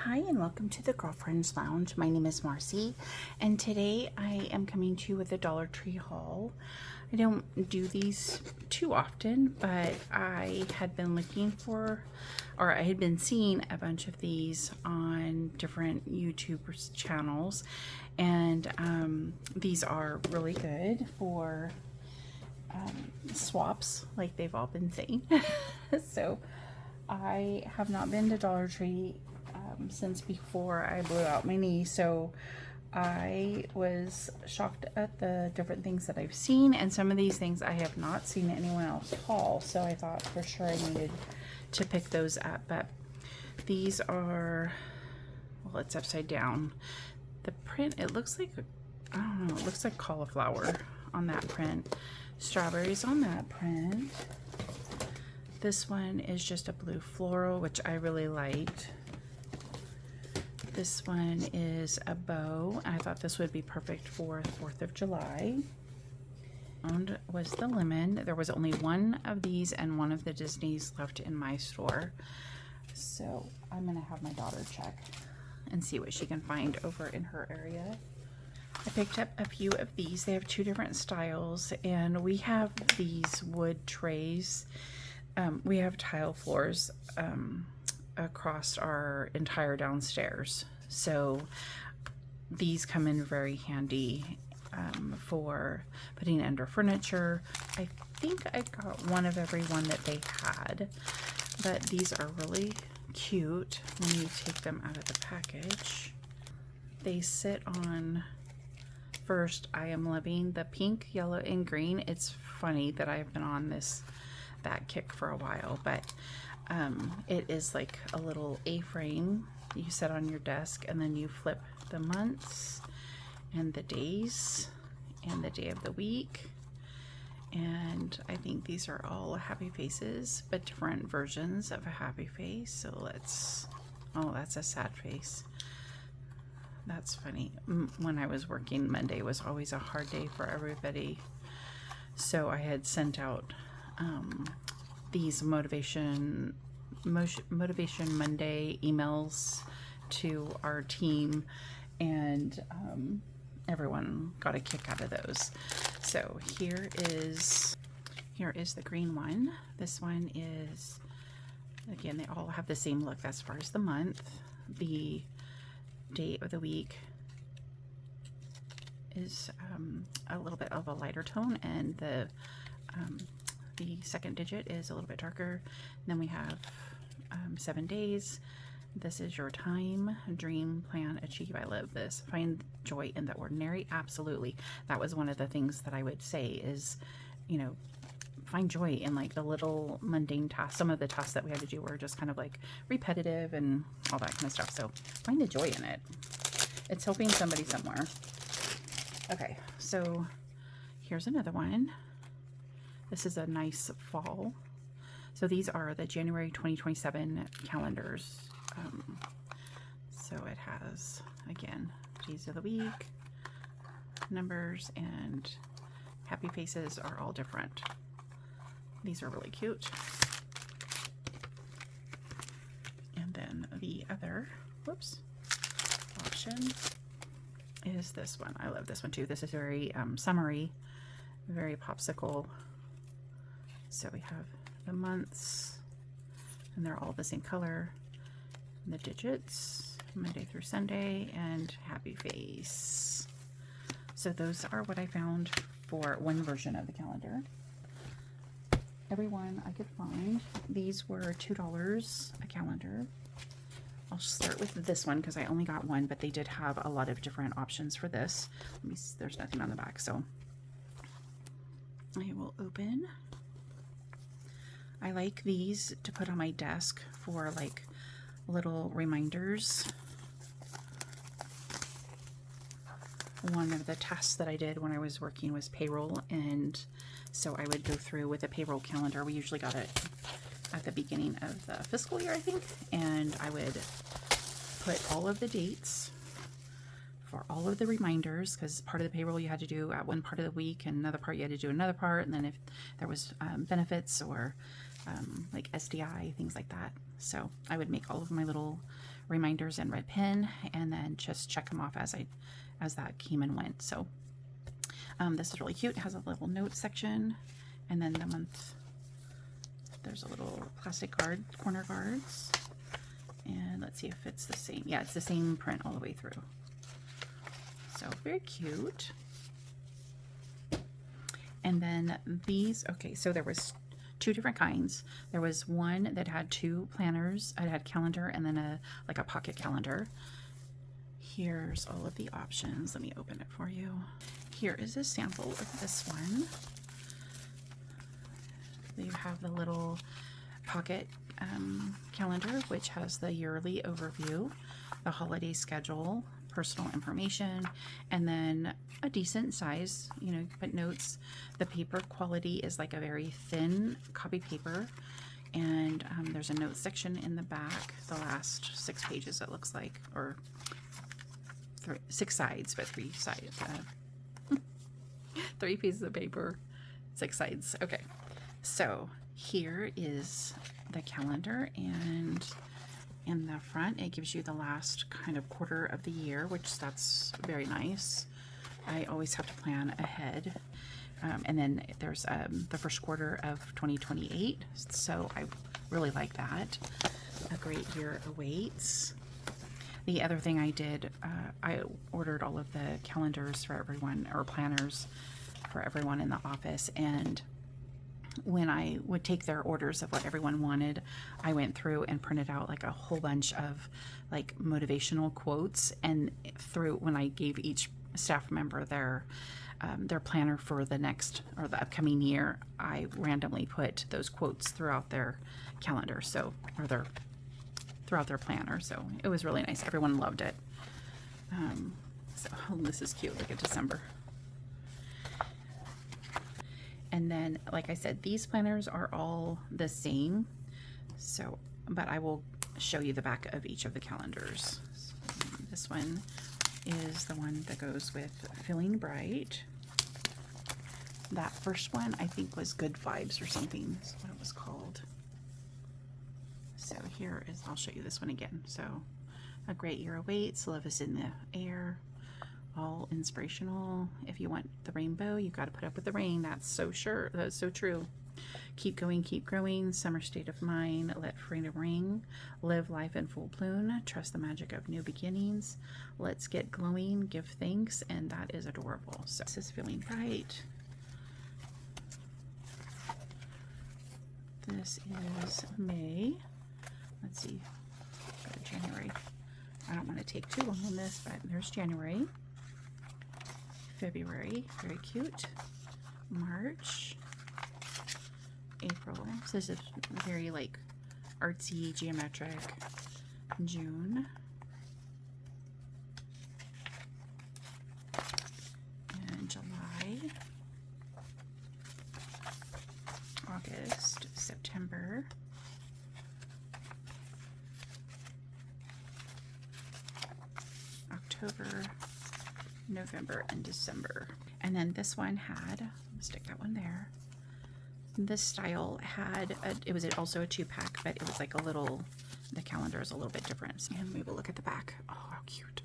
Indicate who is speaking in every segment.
Speaker 1: Hi and welcome to the Girlfriends Lounge. My name is Marcy and today I am coming to you with a Dollar Tree haul. I don't do these too often, but I had been looking for, or I had been seeing a bunch of these on different YouTube channels, and these are really good for swaps like they've all been saying. So I have not been to Dollar Tree since before I blew out my knee, so I was shocked at the different things that I've seen, and some of these things I have not seen anyone else haul, so I thought for sure I needed to pick those up. But these are, well, it's upside down. The print, it looks like, I don't know, it looks like cauliflower on that print, strawberries on that print. This one is just a blue floral, which I really liked. This one is a bow. I thought this would be perfect for 4th of July. And was the lemon. There was only one of these and one of the Disneys left in my store. So I'm gonna have my daughter check and see what she can find over in her area. I picked up a few of these. They have two different styles, and we have these wood trays. We have tile floors across our entire downstairs, so these come in very handy for putting under furniture. I think I got one of every one that they had, but these are really cute when you take them out of the package. They sit on, first, I am loving the pink, yellow, and green. It's funny that I've been on that kick for a while, but it is like a little A-frame you set on your desk, and then you flip the months and the days and the day of the week. And I think these are all happy faces, but different versions of a happy face. So let's, oh, that's a sad face. That's funny. When I was working, Monday was always a hard day for everybody, so I had sent out these Motivation Monday emails to our team, and everyone got a kick out of those. So here is the green one. This one is, again, they all have the same look as far as the month. The day of the week is a little bit of a lighter tone, and the second digit is a little bit darker. And then we have 7 days. This is your time, dream, plan, achieve. I love this. Find joy in the ordinary. Absolutely. That was one of the things that I would say is, you know, find joy in like the little mundane tasks. Some of the tasks that we had to do were just kind of like repetitive and all that kind of stuff. So find the joy in it. It's helping somebody somewhere. Okay, so here's another one. This is a nice fall. So these are the January 2027 calendars. So it has, again, days of the week, numbers, and happy faces are all different. These are really cute. And then the other, whoops, option is this one. I love this one too. This is very summery, very popsicle. So we have the months, and they're all the same color. And the digits, Monday through Sunday, and happy face. So those are what I found for one version of the calendar. Every one I could find. These were $2 a calendar. I'll start with this one because I only got one, but they did have a lot of different options for this. Let me see, there's nothing on the back, so I will open. I like these to put on my desk for like little reminders. One of the tasks that I did when I was working was payroll, and so I would go through with a payroll calendar. We usually got it at the beginning of the fiscal year, I think, and I would put all of the dates for all of the reminders, because part of the payroll you had to do at one part of the week, and another part you had to do another part, and then if there was benefits or like SDI, things like that. So I would make all of my little reminders in red pen and then just check them off as that came and went. So this is really cute. It has a little note section, and then the month, there's a little plastic corner guards, and let's see if it's the same. Yeah, it's the same print all the way through. So very cute. And then these, okay, so there was 2 different kinds. There was one that had 2 planners. I had calendar and then like a pocket calendar. Here's all of the options. Let me open it for you. Here is a sample of this one. You have the little pocket calendar, which has the yearly overview, the holiday schedule, personal information, and then a decent size, you know, put notes. The paper quality is like a very thin copy paper, and there's a note section in the back, the last 6 pages it looks like, or 6 sides, but 3 sides, 3 pieces of paper, 6 sides. Okay, so here is the calendar, and in the front it gives you the last kind of quarter of the year, which that's very nice. I always have to plan ahead. And then there's the first quarter of 2028, so I really like that. A great year awaits. The other thing I did, I ordered all of the calendars for everyone, or planners for everyone in the office, and when I would take their orders of what everyone wanted, I went through and printed out like a whole bunch of like motivational quotes, and when I gave each staff member their planner for the next or the upcoming year, I randomly put those quotes throughout their calendar, so, or throughout their planner. So it was really nice. Everyone loved it. So this is cute. Look at December. And then, like I said, these planners are all the same. So, but I will show you the back of each of the calendars. So, this one is the one that goes with Feeling Bright. That first one, I think, was Good Vibes or something. That's what it was called. So here is, I'll show you this one again. So, a great year awaits. Love is in the air. All inspirational. If you want the rainbow, you've got to put up with the rain. That's so sure. That's so true. Keep going, keep growing. Summer state of mind. Let freedom ring. Live life in full bloom. Trust the magic of new beginnings. Let's get glowing. Give thanks. And that is adorable. So this is Feeling Bright. This is May. Let's see. Go to January. I don't want to take too long on this, but there's January. February, very cute. March, April, so this is very like artsy, geometric. June, and July, August, September, October, November, and December. And then this one had, stick that one there. This style had, it was also a 2-pack, but it was like a little, the calendar is a little bit different. And maybe we'll look at the back. Oh, how cute.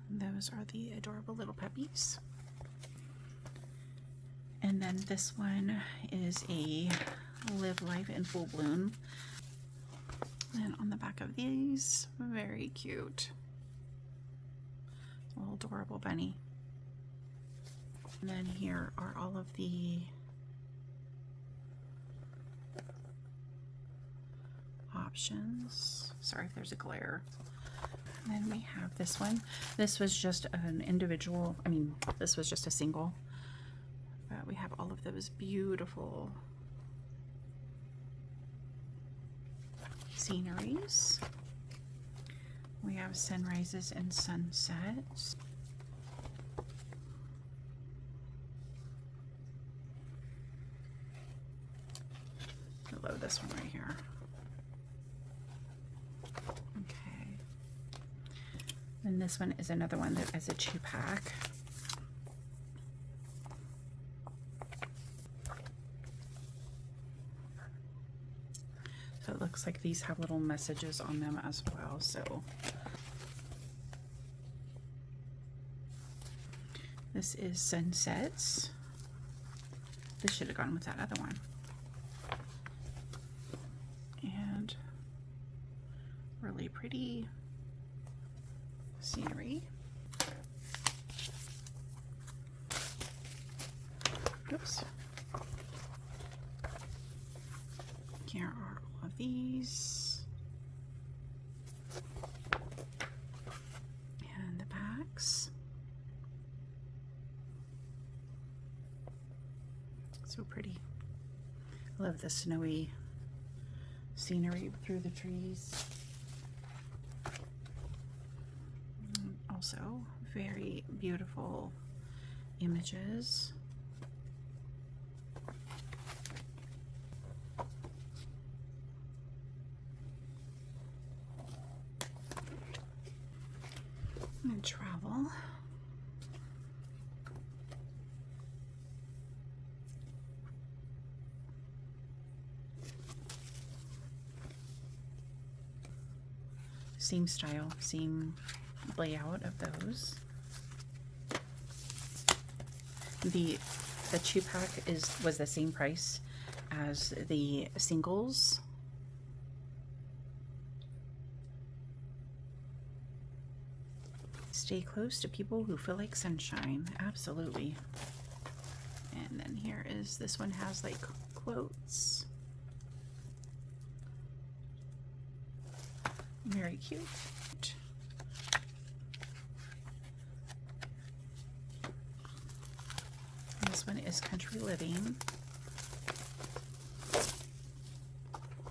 Speaker 1: Those are the adorable little puppies. And then this one is a Live Life in Full Bloom. And on the back of these, very cute. Little adorable bunny. And then here are all of the options. Sorry if there's a glare. And then we have this one. This was just an individual, this was just a single. But we have all of those beautiful sceneries. We have sunrises and sunsets. I love this one right here. Okay. The And this one is another one that is a 2-pack. So it looks like these have little messages on them as well. So this is Sunsets. This should have gone with that other one. And really pretty scenery. Oops. Here are all of these. And the backs. So pretty. I love the snowy scenery through the trees. Also, very beautiful images. And travel. Same style, same layout of those. The 2-pack was the same price as the singles. Stay close to people who feel like sunshine. Absolutely. And then here is, this one has like quotes. Very cute. This one is Country Living.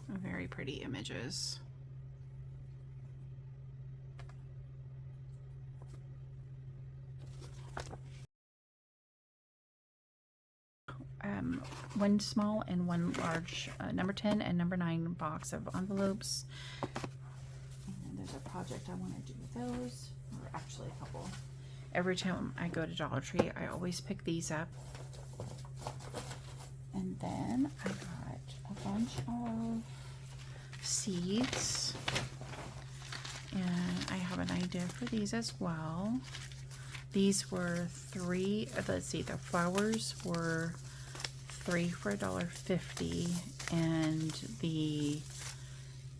Speaker 1: Very pretty images. One small and one large number 10 and number 9 box of envelopes. And there's a project I want to do with those, or actually a couple. Every time I go to Dollar Tree, I always pick these up. And then I got a bunch of seeds. And I have an idea for these as well. These were 3, let's see, the flowers were 3 for $1.50, and the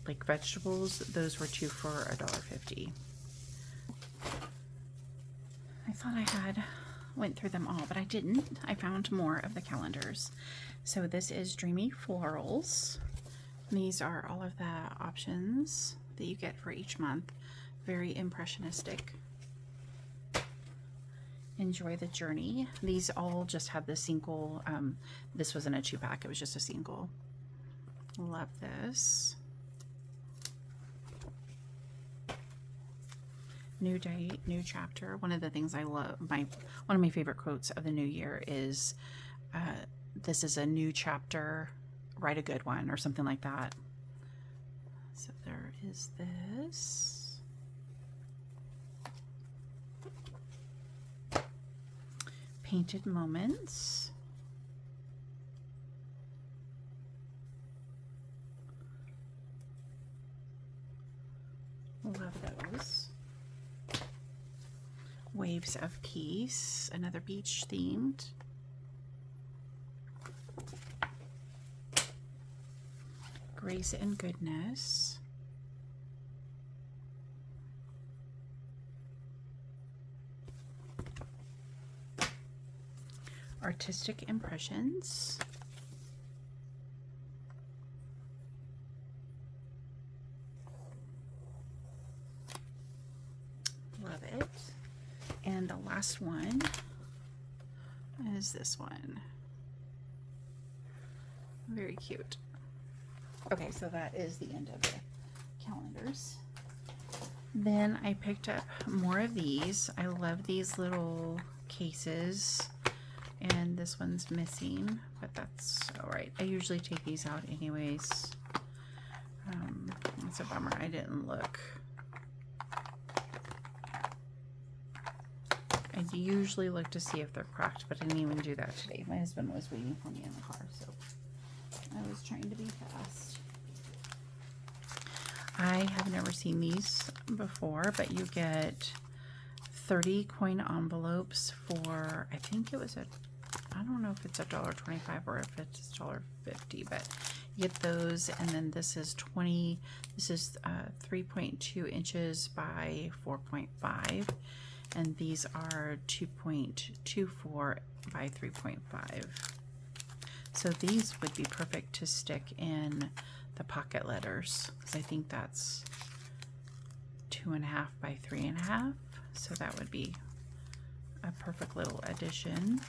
Speaker 1: like vegetables, those were 2 for $1.50. I thought I had went through them all, but I didn't. I found more of the calendars. So this is Dreamy Florals. These are all of the options that you get for each month. Very impressionistic. Enjoy the journey. These all just have the single. This wasn't a 2-pack, it was just a single. Love this. New day, new chapter. One of the things I love, one of my favorite quotes of the new year is, this is a new chapter, write a good one, or something like that. So there is this. Painted Moments. Love those. Waves of Peace, another beach themed. Grace and Goodness. Artistic Impressions. Love it. And the last one is this one. Very cute. Okay, so that is the end of the calendars. Then I picked up more of these. I love these little cases. And this one's missing, but that's all right. I usually take these out anyways. It's a bummer I didn't look. I usually look to see if they're cracked, but I didn't even do that today. My husband was waiting for me in the car, so I was trying to be fast. I have never seen these before, but you get 30 coin envelopes for, I think it was I don't know if it's $1.25 or if it's $1.50, but you get those. And then this is 3.2 inches by 4.5, and these are 2.24 by 3.5. So these would be perfect to stick in the pocket letters, because I think that's 2.5 by 3.5. So that would be a perfect little addition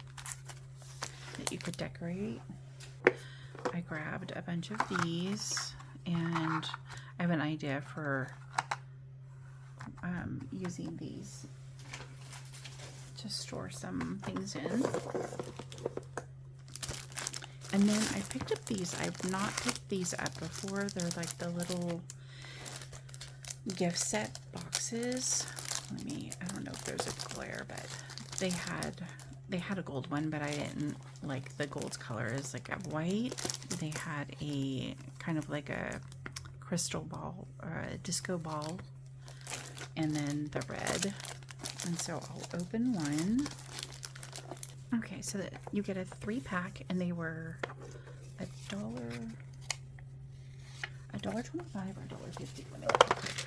Speaker 1: that you could decorate. I grabbed a bunch of these, and I have an idea for using these to store some things in. And then I picked up these. I've not picked these up before. They're like the little gift set boxes. I don't know if there's a glare, but they had a gold one, but I didn't like the gold color. Is like a white. They had a kind of like a crystal ball or a disco ball, and then the red. And so I'll open one. Okay, so that you get a 3-pack, and they were $1.25 or $1.50. Let me look real quick.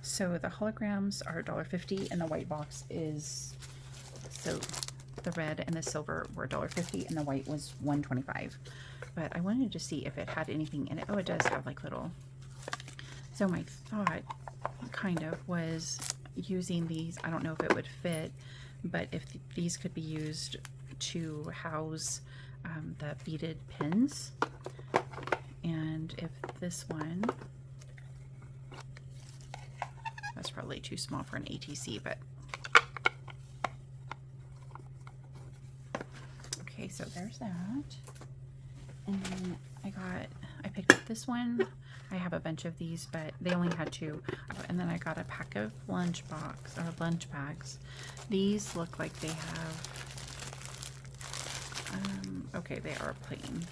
Speaker 1: So the holograms are $1.50, and the white box is, so the red and the silver were $1.50, and the white was $1.25. But I wanted to see if it had anything in it. Oh, it does have like little. So my thought kind of was using these. I don't know if it would fit, but if these could be used to house the beaded pins, and if this one, that's probably too small for an ATC, but okay, so there's that. And then I picked up this one. I have a bunch of these, but they only had 2. And then I got a pack of lunch bags. These look like they have, okay, they are plain.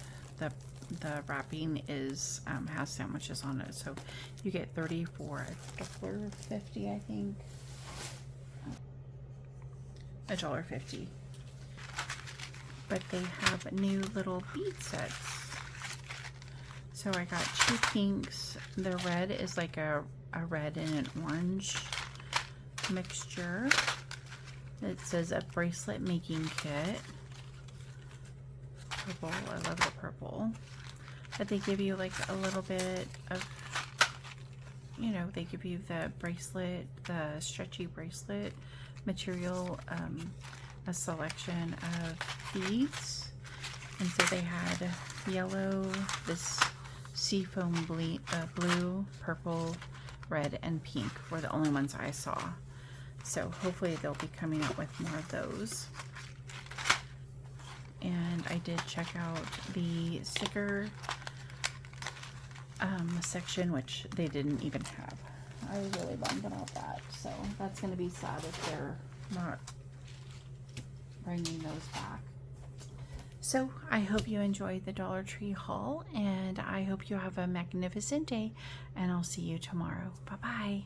Speaker 1: The wrapping is has sandwiches on it, so you get 30 for $1.50, I think. $1.50. But they have new little bead sets. So I got 2 pinks. The red is like a red and an orange mixture. It says a bracelet making kit. Purple, I love the purple. But they give you like a little bit of, you know, they give you the bracelet, the stretchy bracelet material, a selection of beads. And so they had yellow, this seafoam blue, purple, red, and pink were the only ones I saw. So hopefully they'll be coming out with more of those. And I did check out the sticker section, which they didn't even have. I was really bummed about that. So that's going to be sad if they're not bringing those back. So I hope you enjoyed the Dollar Tree haul, and I hope you have a magnificent day, and I'll see you tomorrow. Bye-bye.